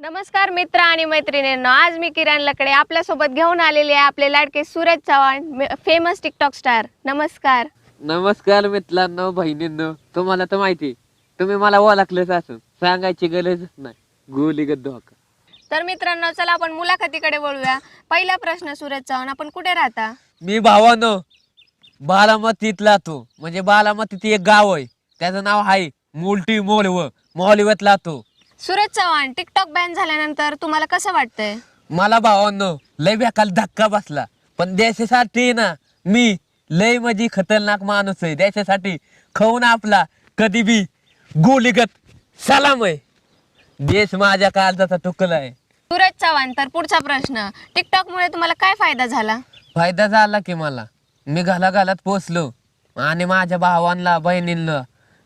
नमस्कार मित्र आणि मैत्रिणींनो, आज मी किरण लकडे आपल्यासोबत घेऊन आलेले आहे आपले लाडके Suraj Chavan, famous TikTok star. नमस्कार. नमस्कार मित्रांनो, बहिणींनो. तुम्हाला तर माहिती, तुम्ही मला ओळखलंच असं सांगायची गरजच नाही. गोलीगत धोका. तर मित्रांनो, चला आपण मुलाखतीकडे वळूया. पहिला प्रश्न, सूरज चव्हाण, आपण कुठे राहता? मी भावानो बारामतीतला तो, म्हणजे बारामतीत एक गाव आहे, त्याचं नाव आहे मोलटी मोलव. मोलवतला तो. सूरज चव्हाण, टिकटॉक बॅन झाल्यानंतर तुम्हाला कसं वाटतंय? मला भावांनो लय बेकाल धक्का बसला, पण देशासाठी ना मी लय म्हणजे खतरनाक माणूस आहे. देशासाठी खाऊन आपला कधी बी गोलीगत सलाम आहे. देश माझ्या काळजाचा तुकडा आहे. सूरज चव्हाण, तर पुढचा प्रश्न, टिकटॉक मुळे तुम्हाला काय फायदा झाला? फायदा झाला की मला मी घालात पोचलो आणि माझ्या भावांना बहिणींना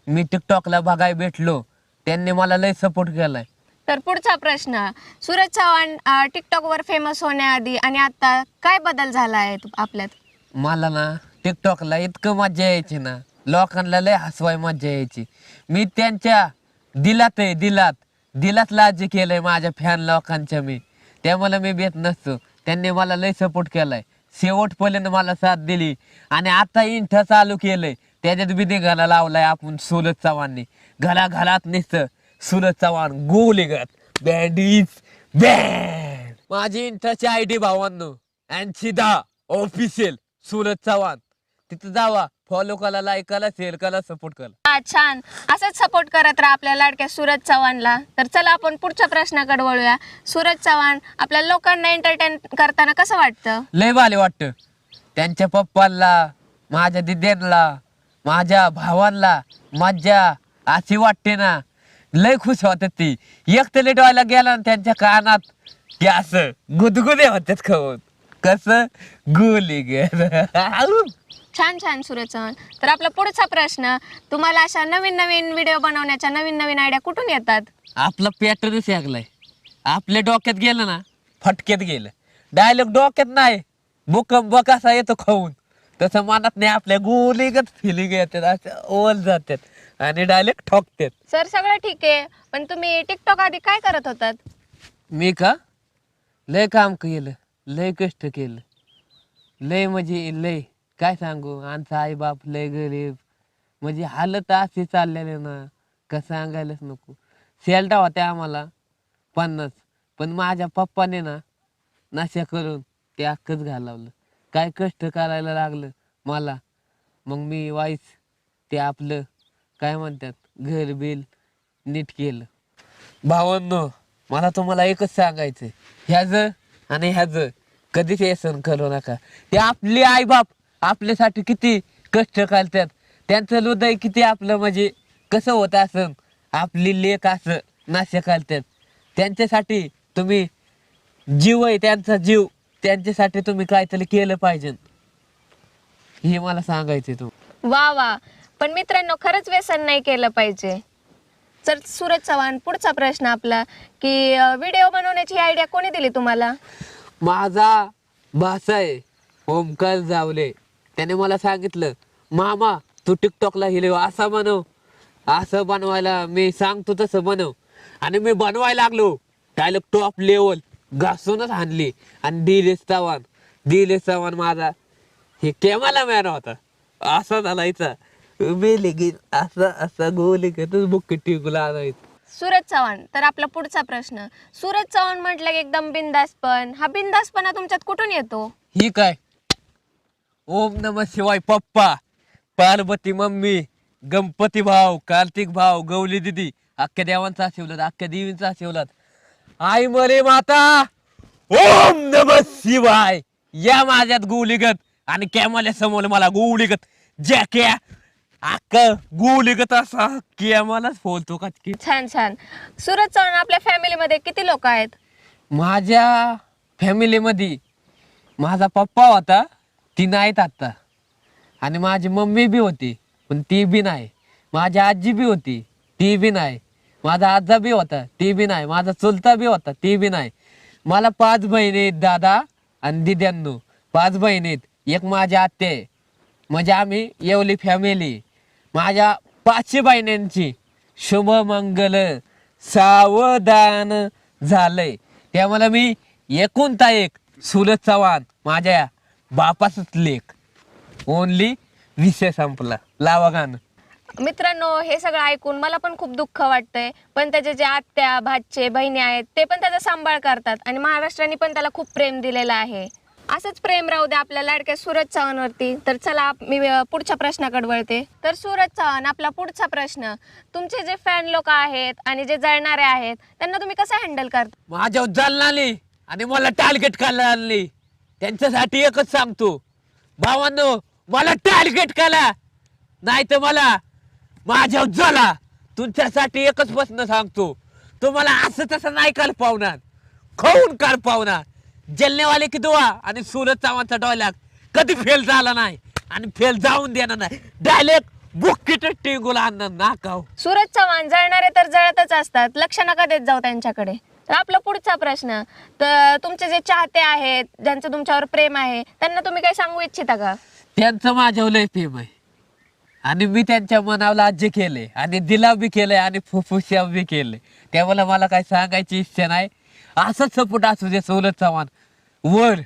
मी टिकटॉकला बघाय भेटलो. त्यांनी मला लय सपोर्ट केलाय. तर पुढचा प्रश्न, सूरज चव्हाण टिकटॉक वर फेमस होण्याआधी आणि आता काय बदल झाला आहे आपल्यात? मला ना टिकटॉकला इतकं मज्जा यायची ना, लोकांना लय हसवाय मज्जा यायची. मी त्यांच्या दिलात राज्य केलंय माझ्या फॅन लोकांच्या. मी त्यामुळे मी भेट नसतो. त्यांनी मला लय सपोर्ट केलाय, शेवटपर्यंत मला साथ दिली. आणि आता इंठा चालू केलंय, त्याच्यात बी निघाला लावलाय आपण सूरज चव्हाणनी. घरात नुसतं सूरज चव्हाण गोलीगत बँडीज बँड. माझी इंस्टाची आयडी भावांनो 8010 ऑफिशियल सूरज चव्हाण. तिथं जावा, फॉलो करा, लाईक करा, शेअर करा, सपोर्ट करा. छान, असंच सपोर्ट करत राहा आपल्या लाडक्या सूरज चव्हाणला. तर चला आपण पुढच्या प्रश्नाकडे वळूया. सूरज चव्हाण, आपल्या लोकांना एंटरटेन करताना कसं वाटतं? लय भारी वाटतं. त्यांच्या पप्पांना, माझ्या दिद्यांना, माझ्या भावांना मज्जा अशी वाटते ना, लय खुश होतात ती. एक तर लेट व्हायला गेला ना त्यांच्या कानात की असं गुदगुदे होतात खाऊन. कसं गोली गे. छान छान सूरज चव्हाण. तर आपला पुढचा प्रश्न, तुम्हाला अशा नवीन नवीन व्हिडिओ बनवण्याच्या नवीन नवीन आयडिया कुठून येतात? आपला पॅटर्नच लागलाय. आपल्या डोक्यात गेलं ना, फटक्यात गेलं. डायलॉग डोक्यात नाही, भूकंप कसा येतो खाऊन, तसं मनात नाही. आपल्या गोलीगत फिलिंग येतात, असं ओल जातात आणि डायरेक्ट ठोकतात. सर, सगळं ठीक आहे, पण तुम्ही टिकटॉक आधी काय करत होतात? मी का लय काम केलं, लय कष्ट केलं, लय म्हणजे लय काय सांगू. आमचा आई बाप लय गरीब, म्हणजे हालत अशी चाललेले ना, का सांगायलाच नको. सेल्टा होत्या आम्हाला 50, पण माझ्या पप्पाने ना नशा करून ते अख्खच घालवलं. काय कष्ट करायला लागलं मला, मग मी वाईस ते आपलं काय म्हणतात घर बिल नीट केलं. भावांनो, मला तुम्हाला एकच सांगायचं, ह्याचं आणि ह्याचं कधीच व्यसन करू नका. ते आपले आई बाप आपल्यासाठी किती कष्ट करतात, त्यांचं हृदय किती आपलं म्हणजे कसं होत असं, आपली लेख असं नाश्य करतात. त्यांच्यासाठी तुम्ही जीव आहे, त्यांचा जीव, त्यांच्यासाठी तुम्ही काहीतरी केलं पाहिजे, हे मला सांगायचं. वा वा, पण मित्रांनो, खरंच व्यसन नाही केलं पाहिजे. तर सूरज चव्हाण, पुढचा प्रश्न आपला, की व्हिडिओ बनवण्याची आयडिया कोणी दिली तुम्हाला? माझा भासा आहे ओमकार जावले. त्याने मला सांगितलं, मामा तू टिकटॉकला हिरो असा बनव, असं बनवायला मी सांगतो तसं बनव. आणि मी बनवायला लागलो, डायरेक्ट टॉप लेवल घासूनच हाणली. आणि दिलेश चव्हाण माझा हे केमाला मॅन होता, असा झालायचा. मी लगेच असा गोली बुक टिकूला आणायचं. सूरज चव्हाण, तर आपला पुढचा प्रश्न, सूरज चव्हाण म्हटलं की एकदम बिंदासपण, हा बिंदासपणा तुमच्यात कुठून येतो? ही काय, ओम नमः शिवाय पप्पा, पार्वती मम्मी, गणपती भाऊ, कार्तिक भाऊ, गौली दिदी, अख्ख्या देवांचा आशीर्वाद, अख्ख्या देवींचा आशीर्वाद, आई मरे माता, ओम नमः शिवाय. या माझ्यात गोलीगत आणि कॅमेल्या समोर मला गोलीगत जॅक्या अक्क गोलीगत असा कॅमेलाच फोलतो का. छान छान. सूरज चव्हाण, आपल्या फॅमिलीमध्ये किती लोक आहेत? माझ्या फॅमिलीमध्ये माझा पप्पा होता, ती नाहीत आता. आणि माझी मम्मी बी होती, पण ती बी नाही. माझी आजी बी होती, ती बी नाही. माझा आजा बी होता, ती बी नाही. माझा चुलता बी होता, ती बी नाही. मला 5 बहिणी आहेत, दादा आणि दिद्यांनो 5 बहिणी आहेत, एक माझी आत्या आहे. म्हणजे आम्ही एवढी फॅमिली. माझ्या 5 बहिणींची शुभ मंगल सावधान झालंय त्यामुळे मी एकूणता एक सुरज चव्हाण माझ्या बापाचाच लेख. ओनली विषय संपला. लावा गाणं. मित्रांनो, हे सगळं ऐकून मला पण खूप दुःख वाटतंय, पण त्याचे जे आत्या भाचे बहिणी आहेत ते पण त्याचा सांभाळ करतात आणि महाराष्ट्राने पण त्याला खूप प्रेम दिलेलं आहे. असंच प्रेम राहू दे आपल्या लाडक्या सूरज चव्हाणवरती. तर चला मी पुढच्या प्रश्नाकडे वळते. तर सूरज चव्हाण, आपला पुढचा प्रश्न, तुमचे जे फॅन लोक आहेत आणि जे जळणारे आहेत त्यांना तुम्ही कसं हँडल करता? माझ्यावर जळणारी आणि मला टार्गेट करायला आणली त्यांच्यासाठी एकच सांगतो, भावांनो मला टार्गेट करा नाही तर मला माझ्यावर जला. तुमच्यासाठी एकच प्रश्न सांगतो, तुम्हाला असं तसं नाही काल पावणार, खाऊन काल पावणार. जलनेवाले की दुआ आणि सूरज चव्हाणचा डायलॉग कधी फेल झाला नाही आणि फेल जाऊन देणार नाही. डायरेक्ट बुक्कीट टिंगूल आणणार नाकाव. सूरज चव्हाण, जळणारे तर जळतच असतात, लक्ष नका देत जाऊ त्यांच्याकडे. तर आपला पुढचा प्रश्न, तर तुमचे जे चाहते आहेत ज्यांचं तुमच्यावर प्रेम आहे त्यांना तुम्ही काही सांगू इच्छिता का? त्यांचं माझ्यावर लय प्रेम आहे आणि मी त्यांच्या मनाला राज्य केले आणि दिला बी केलंय आणि फुफ्फुस्या बी केले. त्यामुळे मला काही सांगायची इच्छा नाही. असाच सपोर्ट असू दे सूरज चव्हाण वर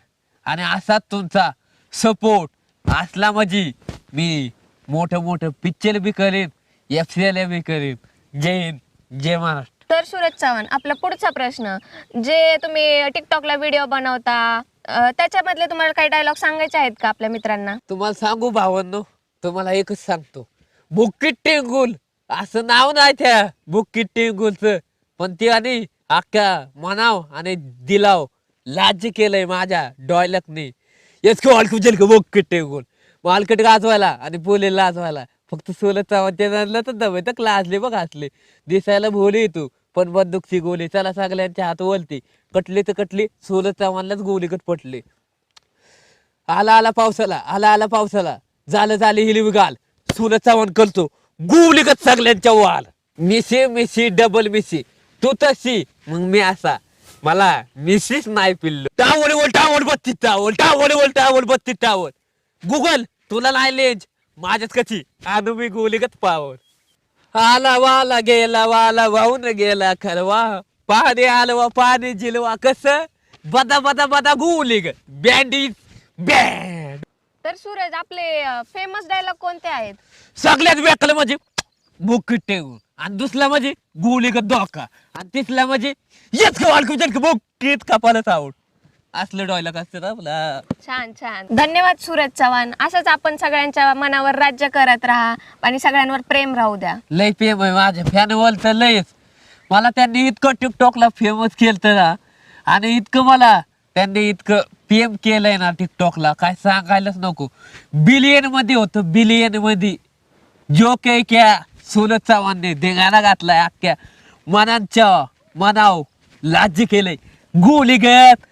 आणि असाच तुमचा सपोर्ट असला म्हणजे मी मोठं मोठं पिक्चर बी करेन, FCL बी करेन. जय हिंद, जय महाराष्ट्र. तर सूरज चव्हाण, आपला पुढचा प्रश्न, जे तुम्ही टिकटॉकला व्हिडिओ बनवता त्याच्यामधले तुम्हाला काही डायलॉग सांगायचे आहेत का आपल्या मित्रांना? तुम्हाला सांगू भावांनो, तुम्हाला एकच सांगतो, बुक्कीट टेंगुल असं नाव नाही त्या बुक्कीट टेंगुलचं, पण ते आणि अख्ख्या मनाव आणि दिलाव लाज केलंय माझ्या डॉयलॉगने. येच वाळकू जल बुक्कीट टेंगुल मालकट गाजवायला आणि बोले लाजवायला. फक्त सूरज चव्हाण ते आणलं तर दवे तर लाजले बघ, हसले. दिसायला भोले तू पण बंदूकची गोली. चला सगळ्यांच्या हात वलती, कटली तर कटली, सूरज चव्हाणलाच गोली कट पटली. आला आला पावसाला, आला आला पावसाला, झालं झाले हिरवी गाल. सूरज चव्हाण करतो गोलीगत सगळ्यांच्या वाल. मिशी मिशी डबल मिशी, तू तशी मग मी असा, मला मिशीच नाही पिल्लो. टावल ओल टावल 32 टावल, टावल ओल टावल 32 टावल. गुगल तुला नाही लेंज, माझ्याच कची आणू मी गोलीगत पावर. आला वाला गेला वाला वाहून गेला खरवा, पाणी आलवा पाणी जिलवा, कसं बदा बदा बदा गोलीगत बँडी बँड. तर सूरज, आपले फेमस डायलॉग कोणते आहेत? सगळ्यात वेकलं म्हणजे बुक्कीट टेंगून, आणि दुसरा म्हणजे गोलीगत धोका, आणि तिसरा म्हणजे येच का वाळकू जल बुक्कीत कपालच आवड. असलं डॉयलॉग असतं आपला. छान छान, धन्यवाद सूरज चव्हाण. असंच आपण सगळ्यांच्या मनावर राज्य करत राहा आणि सगळ्यांवर प्रेम राहू द्या. लय प्रेम आहे माझ्या फॅनवर तर लयच. मला त्यांनी इतकं टिकटॉकला फेमस केलं ना, आणि इतकं मला त्यांनी इतकं प्रेम केलंय ना टिकटॉकला, काय सांगायलाच नको. बिलियन मध्ये होतं, बिलियन मध्ये. जो काही क्या सूरज चव्हाणने धिंगाणा घातलाय, अख्ख्या मनांच्या मनाव राज्य केलंय. गोलीगत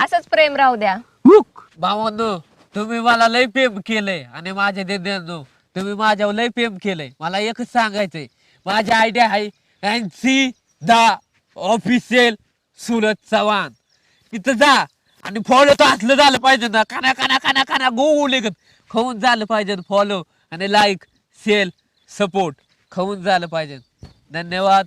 असंच प्रेम राहू द्या. भावांनो, तुम्ही मला लय प्रेम केलंय आणि माझ्या दिद्यांनो तुम्ही माझ्यावर लय प्रेम केलंय. मला एकच सांगायचंय, माझी आयडिया आहे NC ऑफिशियल सूरज चव्हाण. तिथं जा आणि फॉलो तर असलं झालं पाहिजे ना, काना काना काना काना गोलीगत खाऊन झालं पाहिजे. फॉलो आणि लाईक शेअर सपोर्ट खाऊन झालं पाहिजे. धन्यवाद.